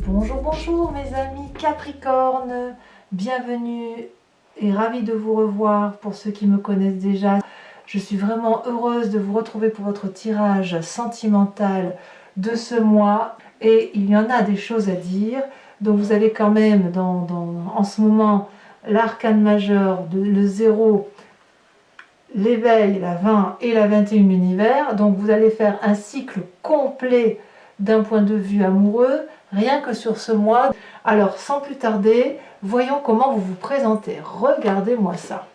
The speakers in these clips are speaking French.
Bonjour, bonjour mes amis Capricorne, bienvenue et ravie de vous revoir pour ceux qui me connaissent déjà. Je suis vraiment heureuse de vous retrouver pour votre tirage sentimental de ce mois et il y en a des choses à dire. Donc vous avez quand même en ce moment l'arcane majeur, le 0, l'éveil, la 20 et la 21 univers. Donc vous allez faire un cycle complet d'un point de vue amoureux, rien que sur ce mois. Alors sans plus tarder, voyons comment vous vous présentez. Regardez-moi ça.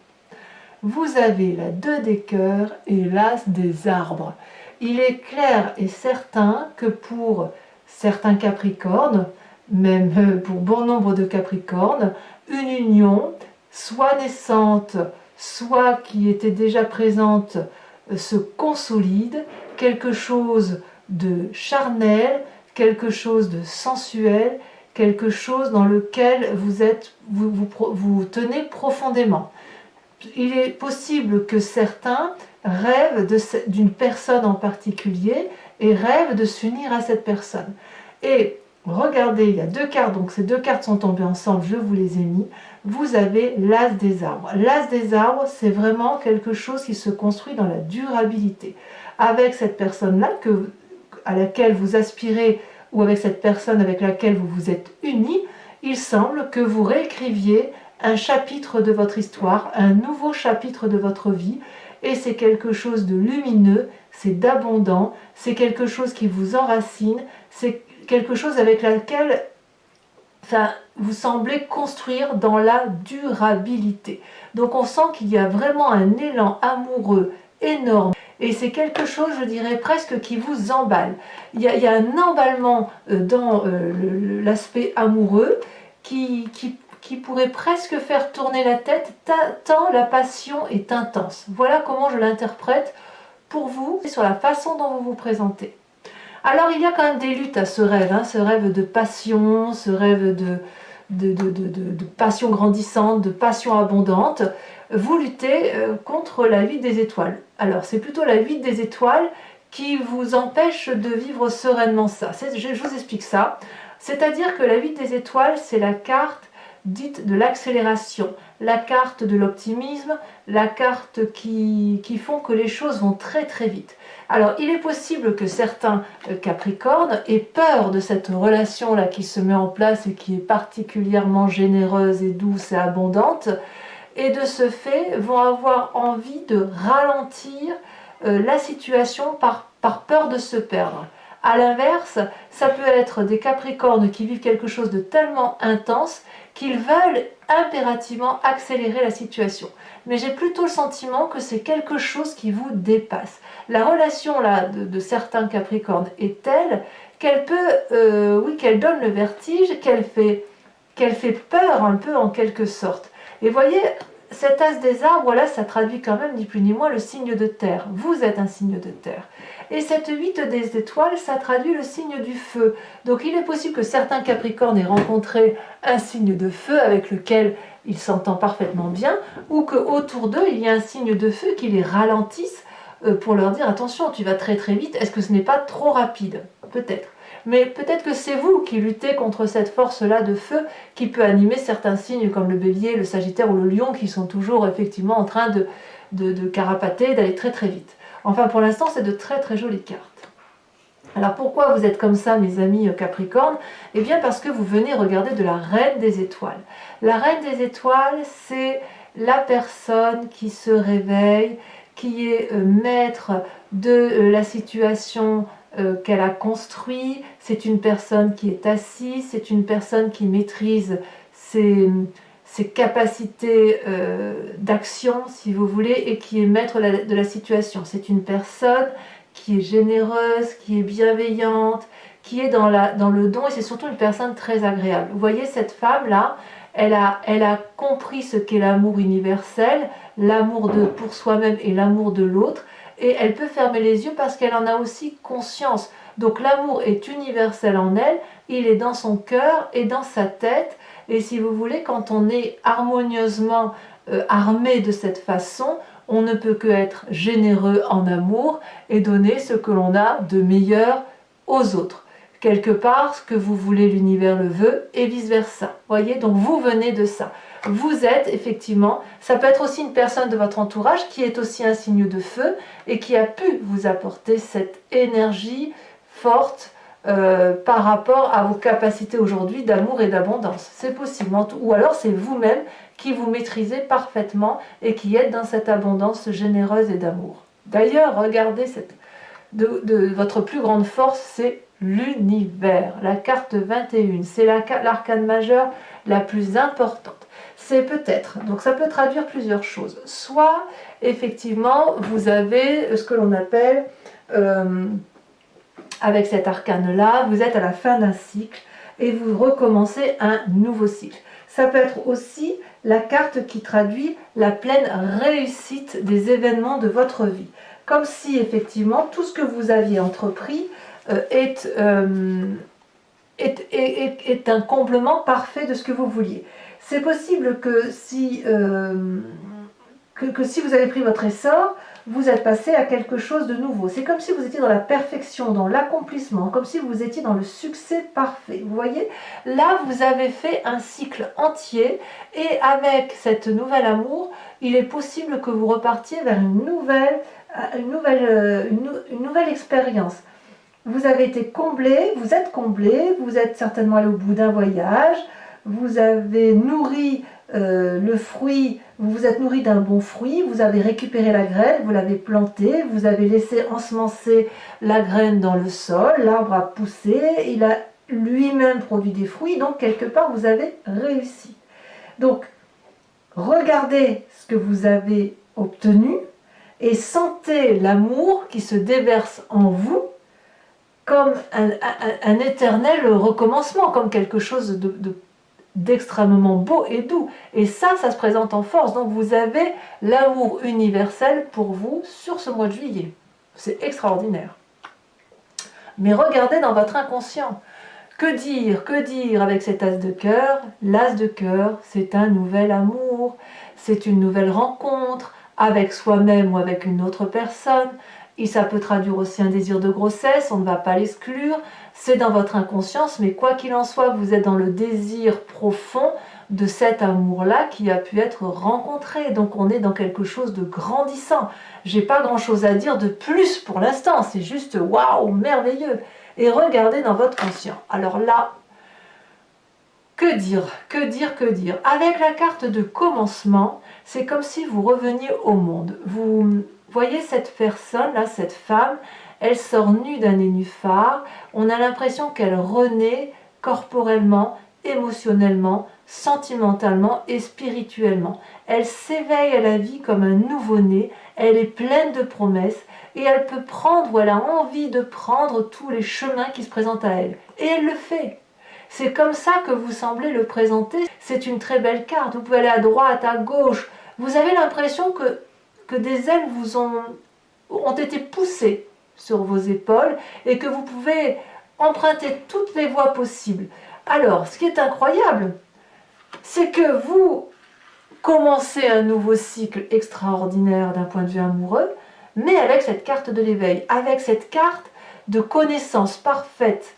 Vous avez la 2 des cœurs et l'as des arbres. Il est clair et certain que pour certains Capricornes, même pour bon nombre de Capricornes, une union, soit naissante, soit qui était déjà présente, se consolide, quelque chose de charnel, quelque chose de sensuel, quelque chose dans lequel vous tenez profondément. Il est possible que certains rêvent d'une personne en particulier et rêvent de s'unir à cette personne. Et regardez, il y a 2 cartes, donc ces 2 cartes sont tombées ensemble, je vous les ai mis. Vous avez l'as des arbres. L'as des arbres, c'est vraiment quelque chose qui se construit dans la durabilité. Avec cette personne-là à laquelle vous aspirez ou avec cette personne avec laquelle vous vous êtes unis, il semble que vous réécriviez un chapitre de votre histoire, un nouveau chapitre de votre vie, et c'est quelque chose de lumineux, c'est d'abondant, c'est quelque chose qui vous enracine, c'est quelque chose avec laquelle vous semblez construire dans la durabilité. Donc on sent qu'il y a vraiment un élan amoureux énorme. Et c'est quelque chose, je dirais presque, qui vous emballe. Il y a un emballement dans l'aspect amoureux qui pourrait presque faire tourner la tête tant la passion est intense. Voilà comment je l'interprète pour vous, sur la façon dont vous vous présentez. Alors il y a quand même des luttes à ce rêve de passion, ce rêve de passion grandissante, de passion abondante. Vous luttez contre la 8 des étoiles. Alors c'est plutôt la 8 des étoiles qui vous empêche de vivre sereinement ça. Je vous explique ça. C'est-à-dire que la 8 des étoiles, c'est la carte dite de l'accélération, la carte de l'optimisme, la carte qui font que les choses vont très très vite. Alors il est possible que certains Capricornes aient peur de cette relation-là qui se met en place et qui est particulièrement généreuse et douce et abondante, et de ce fait vont avoir envie de ralentir la situation par peur de se perdre. A l'inverse, ça peut être des Capricornes qui vivent quelque chose de tellement intense qu'ils veulent impérativement accélérer la situation. Mais j'ai plutôt le sentiment que c'est quelque chose qui vous dépasse. La relation là de certains Capricornes est telle qu'elle peut, qu'elle donne le vertige, qu'elle fait peur un peu en quelque sorte. Et voyez, cet as des arbres là, ça traduit quand même ni plus ni moins le signe de terre. Vous êtes un signe de terre. Et cette 8 des étoiles, ça traduit le signe du feu. Donc il est possible que certains Capricornes aient rencontré un signe de feu avec lequel ils s'entendent parfaitement bien, ou qu'autour d'eux, il y a un signe de feu qui les ralentisse pour leur dire attention, tu vas très très vite, est-ce que ce n'est pas trop rapide? Peut-être. Mais peut-être que c'est vous qui luttez contre cette force-là de feu qui peut animer certains signes comme le bélier, le sagittaire ou le lion qui sont toujours effectivement en train de carapater, d'aller très très vite. Enfin pour l'instant c'est de très très jolies cartes. Alors pourquoi vous êtes comme ça mes amis Capricorne? Eh bien parce que vous venez regarder de la reine des étoiles. La reine des étoiles c'est la personne qui se réveille, qui est maître de la situation qu'elle a construit, c'est une personne qui est assise, c'est une personne qui maîtrise ses capacités d'action, si vous voulez, et qui est maître de la situation. C'est une personne qui est généreuse, qui est bienveillante, qui est dans le don, et c'est surtout une personne très agréable. Vous voyez, cette femme-là, elle a compris ce qu'est l'amour universel, l'amour pour soi-même et l'amour de l'autre, et elle peut fermer les yeux parce qu'elle en a aussi conscience. Donc l'amour est universel en elle, il est dans son cœur et dans sa tête, et si vous voulez, quand on est harmonieusement armé de cette façon, on ne peut que être généreux en amour et donner ce que l'on a de meilleur aux autres. quelque part, ce que vous voulez, l'univers le veut, et vice-versa. Voyez, donc vous venez de ça. Vous êtes effectivement, ça peut être aussi une personne de votre entourage qui est aussi un signe de feu et qui a pu vous apporter cette énergie forte par rapport à vos capacités aujourd'hui d'amour et d'abondance. C'est possible. Ou alors c'est vous-même qui vous maîtrisez parfaitement et qui êtes dans cette abondance généreuse et d'amour. D'ailleurs, regardez de votre plus grande force, c'est l'univers. La carte 21, c'est l'arcane majeure la plus importante. C'est peut-être, donc ça peut traduire plusieurs choses. Soit, effectivement, vous avez ce que l'on appelle, avec cet arcane-là, vous êtes à la fin d'un cycle et vous recommencez un nouveau cycle. Ça peut être aussi la carte qui traduit la pleine réussite des événements de votre vie. Comme si, effectivement, tout ce que vous aviez entrepris est un comblement parfait de ce que vous vouliez. C'est possible que si vous avez pris votre essor, vous êtes passé à quelque chose de nouveau. C'est comme si vous étiez dans la perfection, dans l'accomplissement, comme si vous étiez dans le succès parfait. Vous voyez, là, vous avez fait un cycle entier et avec cette nouvelle amour, il est possible que vous repartiez vers une nouvelle expérience. Vous avez été comblé, vous êtes certainement allé au bout d'un voyage, vous avez nourri le fruit, vous vous êtes nourri d'un bon fruit, vous avez récupéré la graine, vous l'avez plantée, vous avez laissé ensemencer la graine dans le sol, l'arbre a poussé, il a lui-même produit des fruits, donc quelque part vous avez réussi. Donc, regardez ce que vous avez obtenu et sentez l'amour qui se déverse en vous comme un éternel recommencement, comme quelque chose d'extrêmement beau et doux. Et ça se présente en force. Donc vous avez l'amour universel pour vous sur ce mois de juillet. C'est extraordinaire. Mais regardez dans votre inconscient. Que dire avec cet as de cœur? L'as de cœur, c'est un nouvel amour, c'est une nouvelle rencontre avec soi-même ou avec une autre personne. Et ça peut traduire aussi un désir de grossesse, on ne va pas l'exclure, c'est dans votre inconscience, mais quoi qu'il en soit, vous êtes dans le désir profond de cet amour-là qui a pu être rencontré. Donc on est dans quelque chose de grandissant. J'ai pas grand-chose à dire de plus pour l'instant, c'est juste waouh, merveilleux. Et regardez dans votre conscient. Alors là, que dire? Avec la carte de commencement, c'est comme si vous reveniez au monde. Vous voyez cette personne, là, cette femme, elle sort nue d'un nénuphar. On a l'impression qu'elle renaît corporellement, émotionnellement, sentimentalement et spirituellement. Elle s'éveille à la vie comme un nouveau-né. Elle est pleine de promesses et elle peut prendre, ou elle a envie de prendre tous les chemins qui se présentent à elle. Et elle le fait. C'est comme ça que vous semblez le présenter. C'est une très belle carte. Vous pouvez aller à droite, à gauche. Vous avez l'impression que des ailes vous ont été poussées sur vos épaules et que vous pouvez emprunter toutes les voies possibles. Alors, ce qui est incroyable, c'est que vous commencez un nouveau cycle extraordinaire d'un point de vue amoureux, mais avec cette carte de l'éveil, avec cette carte de connaissance parfaite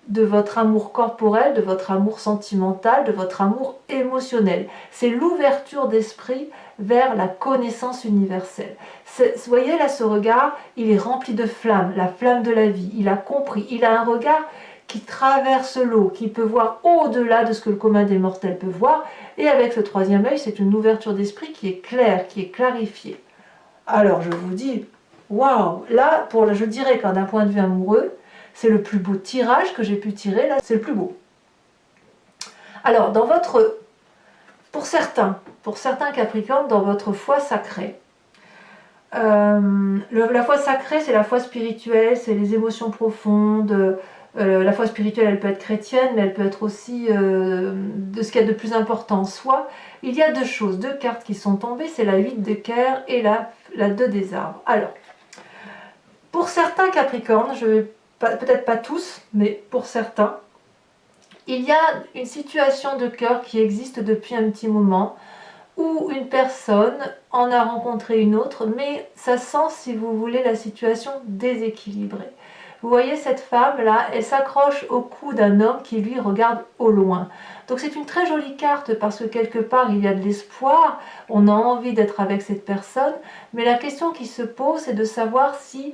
de votre amour corporel, de votre amour sentimental, de votre amour émotionnel. C'est l'ouverture d'esprit vers la connaissance universelle. Vous voyez là ce regard, il est rempli de flamme, la flamme de la vie. Il a compris, il a un regard qui traverse l'eau, qui peut voir au-delà de ce que le commun des mortels peut voir. Et avec ce troisième œil, c'est une ouverture d'esprit qui est claire, qui est clarifiée. Alors je vous dis, waouh, là, je dirais que d'un point de vue amoureux, c'est le plus beau tirage que j'ai pu tirer, là, c'est le plus beau. Alors, pour certains Capricornes, dans votre foi sacrée, la foi sacrée, c'est la foi spirituelle, c'est les émotions profondes. La foi spirituelle, elle peut être chrétienne, mais elle peut être aussi de ce qu'il y a de plus important en soi. Il y a deux choses, deux cartes qui sont tombées, c'est la 8 de cœur et la 2 des arbres. Alors, pour certains Capricornes, peut-être pas tous, mais pour certains, il y a une situation de cœur qui existe depuis un petit moment où une personne en a rencontré une autre, mais ça sent, si vous voulez, la situation déséquilibrée. Vous voyez cette femme-là, elle s'accroche au cou d'un homme qui lui regarde au loin. Donc c'est une très jolie carte parce que quelque part il y a de l'espoir, on a envie d'être avec cette personne, mais la question qui se pose c'est de savoir si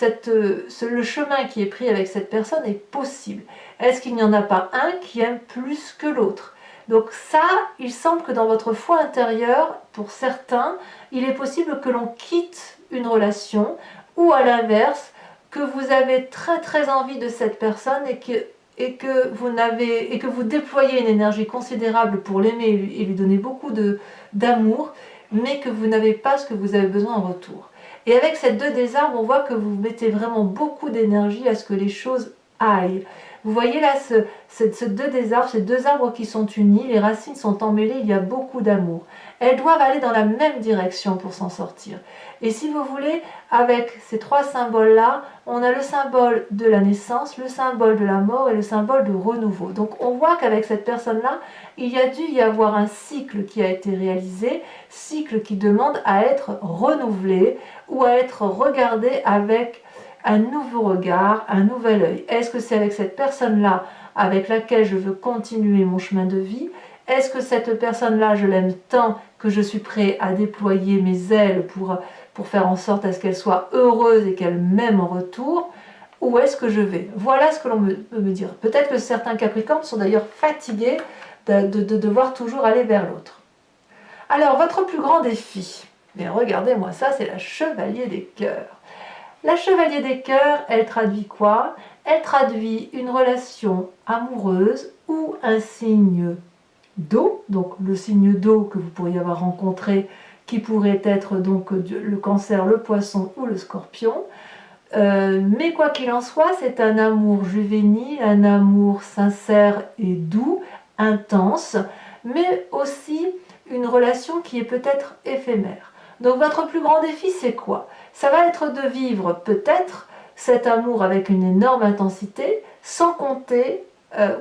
le chemin qui est pris avec cette personne est possible. Est-ce qu'il n'y en a pas un qui aime plus que l'autre? Donc ça, il semble que dans votre foi intérieure, pour certains, il est possible que l'on quitte une relation, ou à l'inverse, que vous avez très très envie de cette personne et que vous déployez une énergie considérable pour l'aimer et lui donner beaucoup d'amour, mais que vous n'avez pas ce que vous avez besoin en retour. Et avec cette 2 des arbres, on voit que vous mettez vraiment beaucoup d'énergie à ce que les choses aillent. Vous voyez là ce 2 des arbres, ces 2 arbres qui sont unis, les racines sont emmêlées, il y a beaucoup d'amour. Elles doivent aller dans la même direction pour s'en sortir. Et si vous voulez, avec ces 3 symboles-là, on a le symbole de la naissance, le symbole de la mort et le symbole de renouveau. Donc on voit qu'avec cette personne-là, il y a dû y avoir un cycle qui a été réalisé, cycle qui demande à être renouvelé ou à être regardé avec un nouveau regard, un nouvel œil. Est-ce que c'est avec cette personne-là avec laquelle je veux continuer mon chemin de vie? Est-ce que cette personne-là, je l'aime tant que je suis prêt à déployer mes ailes pour faire en sorte à ce qu'elle soit heureuse et qu'elle m'aime en retour? Où est-ce que je vais? Voilà ce que l'on peut me dire. Peut-être que certains Capricornes sont d'ailleurs fatigués de devoir toujours aller vers l'autre. Alors, votre plus grand défi, bien regardez-moi ça, c'est la Chevalier des Cœurs. La Chevalier des Cœurs, elle traduit quoi? Elle traduit une relation amoureuse ou un signe d'eau, donc le signe d'eau que vous pourriez avoir rencontré, qui pourrait être donc le Cancer, le Poisson ou le Scorpion. Mais quoi qu'il en soit, c'est un amour juvénile, un amour sincère et doux, intense, mais aussi une relation qui est peut-être éphémère. Donc votre plus grand défi, c'est quoi? Ça va être de vivre peut-être cet amour avec une énorme intensité, sans compter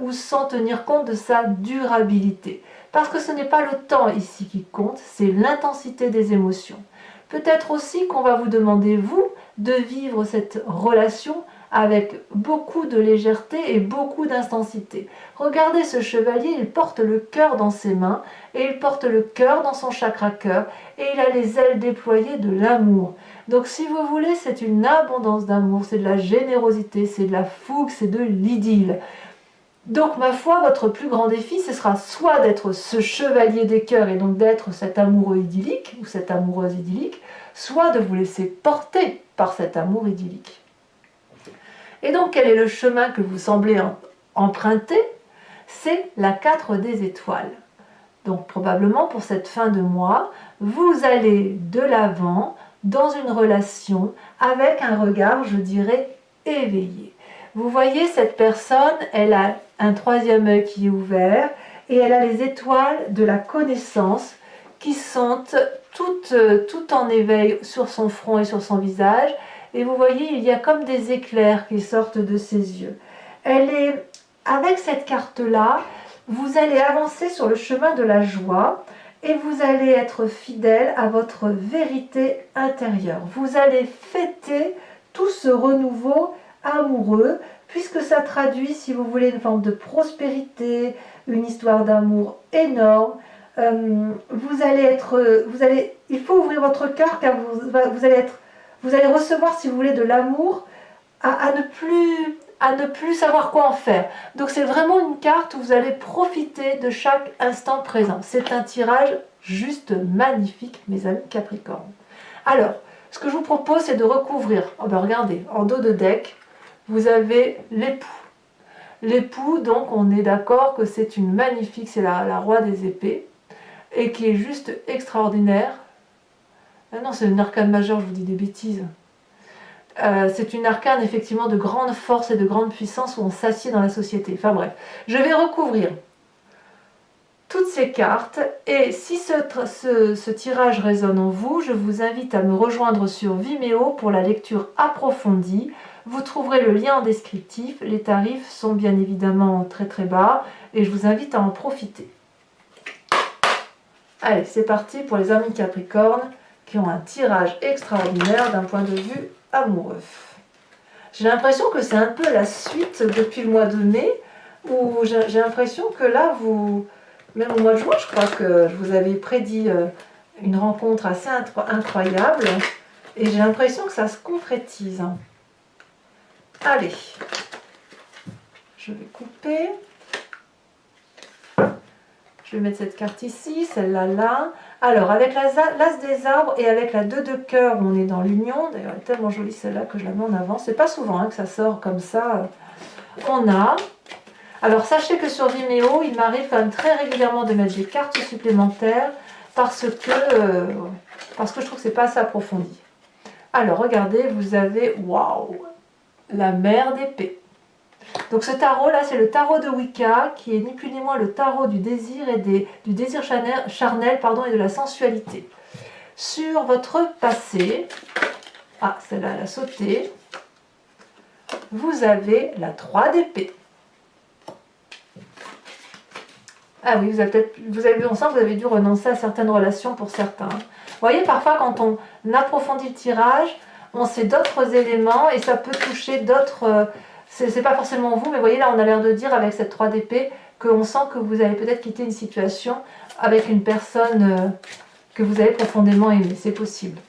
ou sans tenir compte de sa durabilité. Parce que ce n'est pas le temps ici qui compte, c'est l'intensité des émotions. Peut-être aussi qu'on va vous demander, vous, de vivre cette relation avec beaucoup de légèreté et beaucoup d'intensité. Regardez ce chevalier, il porte le cœur dans ses mains et il porte le cœur dans son chakra cœur et il a les ailes déployées de l'amour. Donc si vous voulez, c'est une abondance d'amour, c'est de la générosité, c'est de la fougue, c'est de l'idylle. Donc ma foi, votre plus grand défi, ce sera soit d'être ce chevalier des cœurs et donc d'être cet amoureux idyllique ou cette amoureuse idyllique, soit de vous laisser porter par cet amour idyllique. Et donc quel est le chemin que vous semblez emprunter? C'est la 4 des étoiles. Donc probablement pour cette fin de mois, vous allez de l'avant dans une relation avec un regard, je dirais, éveillé. Vous voyez, cette personne, elle a un 3e œil qui est ouvert et elle a les étoiles de la connaissance qui sont toutes en éveil sur son front et sur son visage. Et vous voyez, il y a comme des éclairs qui sortent de ses yeux. Avec cette carte-là, vous allez avancer sur le chemin de la joie et vous allez être fidèle à votre vérité intérieure. Vous allez fêter tout ce renouveau amoureux, puisque ça traduit, si vous voulez, une forme de prospérité, une histoire d'amour énorme. Il faut ouvrir votre cœur car vous allez recevoir, si vous voulez, de l'amour à ne plus savoir quoi en faire. Donc c'est vraiment une carte où vous allez profiter de chaque instant présent. C'est un tirage juste magnifique, mes amis Capricorne. Alors, ce que je vous propose, c'est de recouvrir, regardez, en dos de deck, vous avez l'époux. L'époux, donc, on est d'accord que c'est une magnifique, c'est la roi des épées, et qui est juste extraordinaire. Ah non, c'est une arcane majeure, je vous dis des bêtises. C'est une arcane, effectivement, de grande force et de grande puissance où on s'assied dans la société. Enfin bref, je vais recouvrir toutes ces cartes, et si ce tirage résonne en vous, je vous invite à me rejoindre sur Vimeo pour la lecture approfondie. Vous trouverez le lien en descriptif, les tarifs sont bien évidemment très très bas et je vous invite à en profiter. Allez, c'est parti pour les amis Capricorne qui ont un tirage extraordinaire d'un point de vue amoureux. J'ai l'impression que c'est un peu la suite depuis le mois de mai, où j'ai l'impression que là, même au mois de juin, je crois que je vous avais prédit une rencontre assez incroyable, et j'ai l'impression que ça se concrétise. Allez, je vais couper. Je vais mettre cette carte ici, celle-là là. Alors, avec l'as des arbres et avec la 2 de cœur, on est dans l'union. D'ailleurs, elle est tellement jolie celle-là que je la mets en avant. C'est pas souvent hein, que ça sort comme ça. On a. Alors, sachez que sur Vimeo, il m'arrive quand même très régulièrement de mettre des cartes supplémentaires parce que je trouve que c'est pas assez approfondi. Alors, regardez, vous avez, waouh, la mer d'épée. Donc ce tarot là, c'est le tarot de Wicca, qui est ni plus ni moins le tarot du désir et du désir charnel et de la sensualité. Sur votre passé, ah celle-là elle a sauté, vous avez la 3 d'épée. Ah oui, on sent que vous avez dû renoncer à certaines relations pour certains. Vous voyez, parfois quand on approfondit le tirage, on sait d'autres éléments et ça peut toucher d'autres... c'est pas forcément vous, mais vous voyez là on a l'air de dire avec cette 3 d'épée qu'on sent que vous allez peut-être quitter une situation avec une personne que vous avez profondément aimée, c'est possible.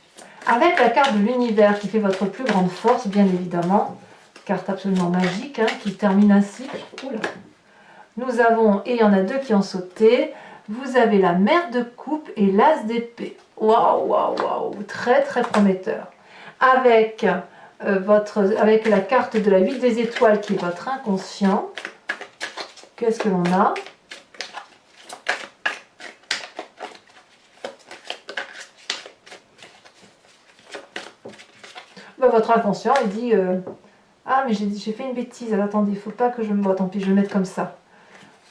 Avec la carte de l'univers qui fait votre plus grande force, bien évidemment, carte absolument magique hein, qui termine ainsi. Oula. Nous avons, et il y en a 2 qui ont sauté, vous avez la mer de coupe et l'as d'épée. Waouh, waouh, waouh, très très prometteur. Avec la carte de la 8 des étoiles qui est votre inconscient. Qu'est-ce que l'on a? Ben, votre inconscient, il dit ah mais j'ai fait une bêtise, alors, attendez, il ne faut pas que je me... Bon, tant pis, je vais le mettre comme ça.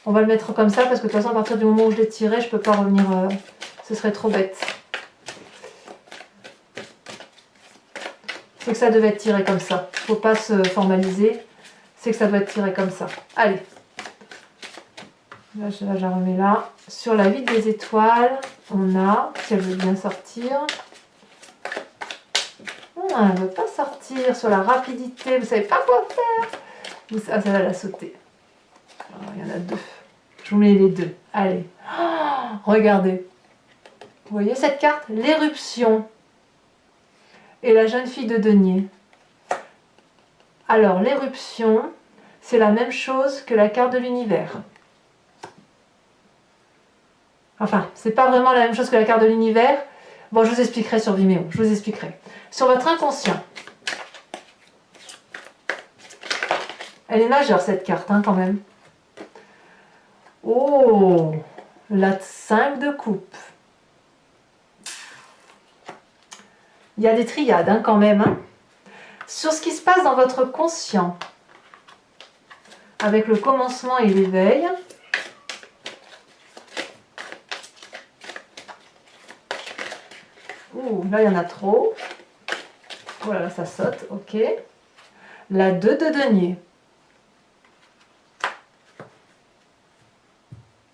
On va le mettre comme ça parce que de toute façon, à partir du moment où je l'ai tiré, je ne peux pas revenir, ce serait trop bête. C'est que ça devait être tiré comme ça. Il ne faut pas se formaliser. C'est que ça doit être tiré comme ça. Allez. Là, je la remets là. Sur la 8 des étoiles, on a, si elle veut bien sortir. Elle ne veut pas sortir. Sur la rapidité, vous ne savez pas quoi faire. Ah, ça va la sauter. Alors, il y en a 2. Je vous mets les 2. Allez. Oh, regardez. Vous voyez cette carte? L'éruption. Et la jeune fille de denier. Alors, l'éruption, c'est la même chose que la carte de l'univers. Enfin, c'est pas vraiment la même chose que la carte de l'univers. Bon, je vous expliquerai sur Vimeo, je vous expliquerai. Sur votre inconscient. Elle est majeure cette carte, hein, quand même. Oh, la 5 de coupe. Il y a des triades, hein, quand même. Hein. Sur ce qui se passe dans votre conscient, avec le commencement et l'éveil. Ouh, là, il y en a trop. Oh là là, ça saute, ok. La 2 de denier.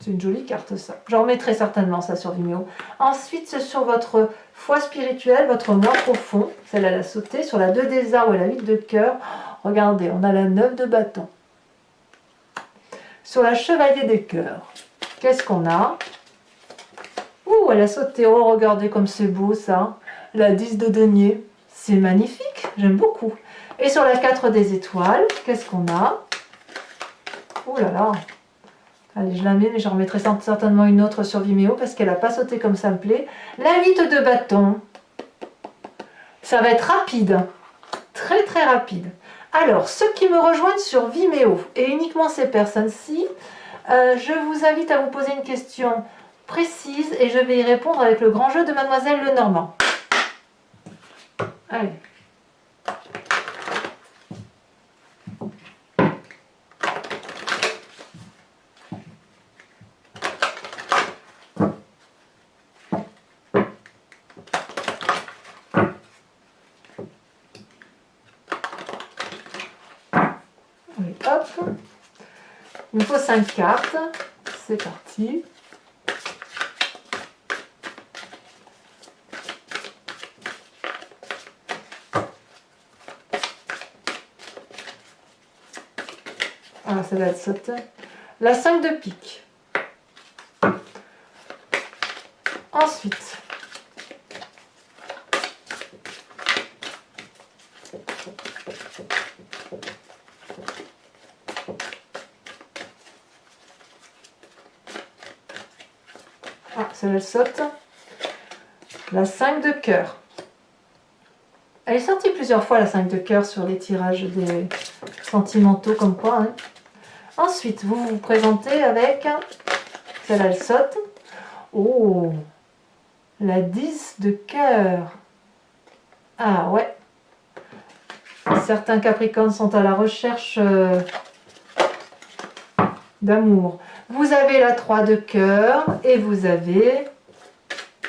C'est une jolie carte, ça. J'en remettrai certainement ça sur Vimeo. Ensuite, sur votre foi spirituelle, votre moi profond, celle-là, elle a sauté. Sur la 2 des arbres et la 8 de cœur, regardez, on a la 9 de bâton. Sur la chevalier des cœurs, qu'est-ce qu'on a? Ouh, elle a sauté. Oh, regardez comme c'est beau, ça. La 10 de denier. C'est magnifique, j'aime beaucoup. Et sur la 4 des étoiles, qu'est-ce qu'on a? Ouh là là. Allez, je la mets, mais j'en remettrai certainement une autre sur Vimeo parce qu'elle n'a pas sauté comme ça me plaît. La 8 de bâton. Ça va être rapide. Très très rapide. Alors, ceux qui me rejoignent sur Vimeo, et uniquement ces personnes-ci, je vous invite à vous poser une question précise et je vais y répondre avec le grand jeu de Mademoiselle Lenormand. Allez. Allez, hop. Il me faut 5 cartes. C'est parti. celle-là, elle saute. La 5 de pique. Ensuite, celle-là, elle saute. La 5 de cœur. Elle est sortie plusieurs fois, la 5 de cœur, sur les tirages des sentimentaux, comme quoi. Hein. Ensuite, vous vous présentez avec, celle-là, elle saute. Oh, la 10 de cœur. Ah ouais. Certains Capricornes sont à la recherche d'amour. Vous avez la 3 de cœur et vous avez...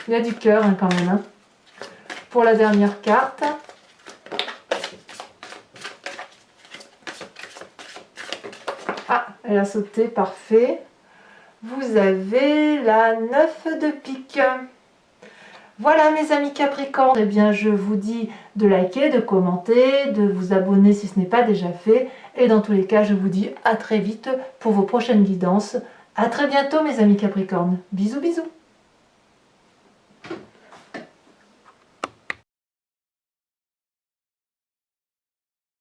Il y a du cœur hein, quand même. Hein. Pour la dernière carte. Ah, elle a sauté, parfait. Vous avez la 9 de pique. Voilà mes amis Capricorne, eh bien je vous dis de liker, de commenter, de vous abonner si ce n'est pas déjà fait. Et dans tous les cas, je vous dis à très vite pour vos prochaines guidances. À très bientôt mes amis Capricorne. Bisous bisous.